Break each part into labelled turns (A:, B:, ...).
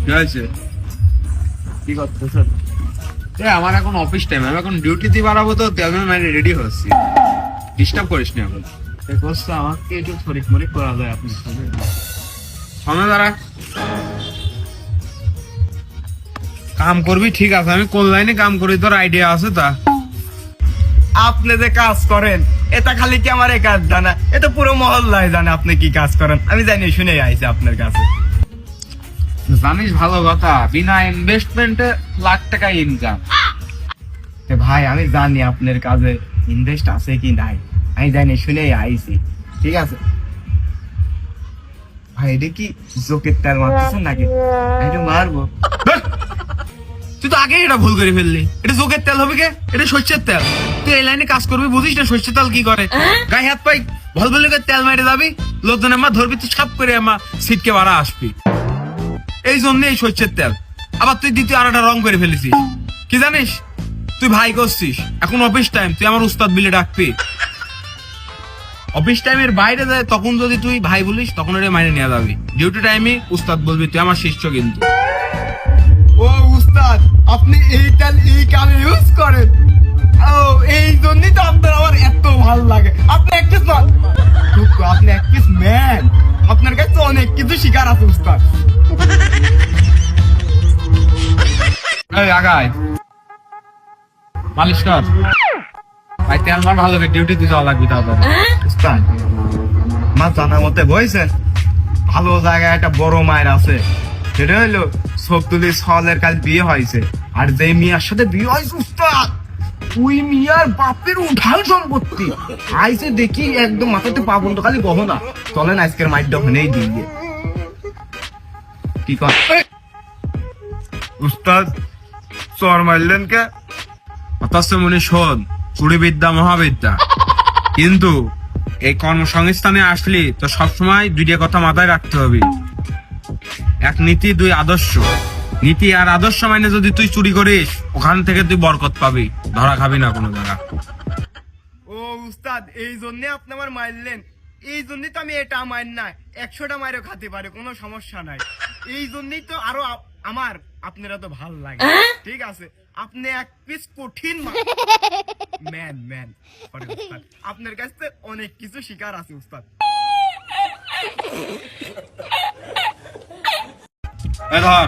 A: কি হয়েছে?
B: কি করতেছেন?
A: আমার এখন অফিস টাইম, আমি এখন ডিউটিতে বাড়াবো, তো মানে রেডি হচ্ছি। ডিস্টার্ব করিস না এখন।
B: দোস্ত আমাকে একটু শরীর মরিক করা যায় আপনার সাথে?
A: সামনে দাঁড়া। কাম করবি ঠিক আছে, আমি কোন লাইনে কাম করি তোর আইডিয়া আছে? তা
B: আপনি যে কাজ করেন এটা খালি কি আমার কাজ জানা, এটা পুরো মহল্লায় জানে আপনি কি কাজ করেন। আমি জানি শুনে আইছি আপনার কাছে।
A: জানিস ভালো কথা, বিনা ইনভেস্টমেন্টে লাখ টাকা ইনকাম।
B: ভাই আমি জানি আপনার কাজে ইনভেস্ট আছে কি নাই, আমি জানি শুনে আইছি। ঠিক আছে ভাই, এটা কি জোকের তেল মারতেছেন নাকি? আমি একটু মারবো।
A: তুই তো আগে এটা ভুল করে ফেললি। এটা জোকের তেল হবে কে? এটা সর্ষের তেল। তুই এই লাইনে কাজ করবি, বুঝিস না সর্ষের তেল কি করে? গায়ে হাত পাই ভল ভল করে তেল মেরে যাবি, লোকজন আমার ধরবি, তুই ছাপ করে আমার সিটকে বাড়া আসবি। এই জন্য এই সর্ষের তেল। আবার তুই দ্বিতীয় আর একটা রং করে ফেলেছিস। কি জানিস, তুই ভাই করছিস, এখন অফিস টাইম, তুই আমার উস্তাদ বিলে ডাকবি। অফিস টাইমের বাইরে যায় তখন যদি তুই ভাই বলিস, তখন ওটা মাইনে নিয়ে যাবি। ডিউটি টাইমে উস্তাদ বলবি, তুই আমার শিষ্য কিন্তু।
B: ও উস্তাদ, আপনি এই তেল এই কামে ইউজ করেন? ও এই জন্যই তো আপনার আমার এত ভালো লাগে। আপনি এক পিস আপনি এক পিস ম্যান। আপনার কাছে তো অনেক কিছু শিকার আছে উস্তাদ।
A: এই আগাই মালিশ কর ভাই, তেল মার ভালো করে, ডিউটিতে যাওয়া লাগবে তাড়াতাড়ি।
B: উস্তাদ আমার জানা মতে বলছেন ভালো জায়গায় একটা বড় মায়ের আছে, সেটা হলো সবতুলি সলের কাল বিয়ে হয়েছে। আর যে মিয়ার সাথে বিয়ে হয়েছে উস্তাদ, ওই মিয়ার বাপের উঠাল সম্পত্তি আইসে দেখি একদম মাথাতে পা বন্ধ, খালি গহনা। চলেন আজকের মাইটটা ওখানেই দিয়ে কি কর উস্তাদ, চর মারলেন কে?
A: অথচ মনে শোন, চুরি বিদ্যা মহাবিদ্যা। কিন্তু এই কর্মসংস্থানে আসলি তো সবসময় দুইটা কথা মাথায় রাখতে হবে। এক নীতি, দুই আদর্শ। নীতি আর আদর্শ মানে যদি তুই চুরি করিস, ওখান থেকে তুই বরকত পাবি, ধরা খাবি না কোনো জায়গা।
B: ও উস্তাদ, এই জন্য আপনি আমার মারলেন? এই জন্যই তো আমি এটা মার না 100টা মারও খাতে পারে, কোনো সমস্যা নাই। এই জন্যই তো আরো আমার আপনারা তো ভাল লাগে। ঠিক আছে, আপনি এক পিস কঠিন ম্যান ম্যান। আপনার কাছে অনেক কিছু শিকার আছে উস্তাদ।
A: ধর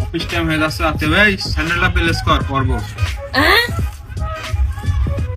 A: অফিস টাইম হয়ে যাচ্ছে, রাতে ভাই স্যান্ডেলটা প্লেস কর, পরবো।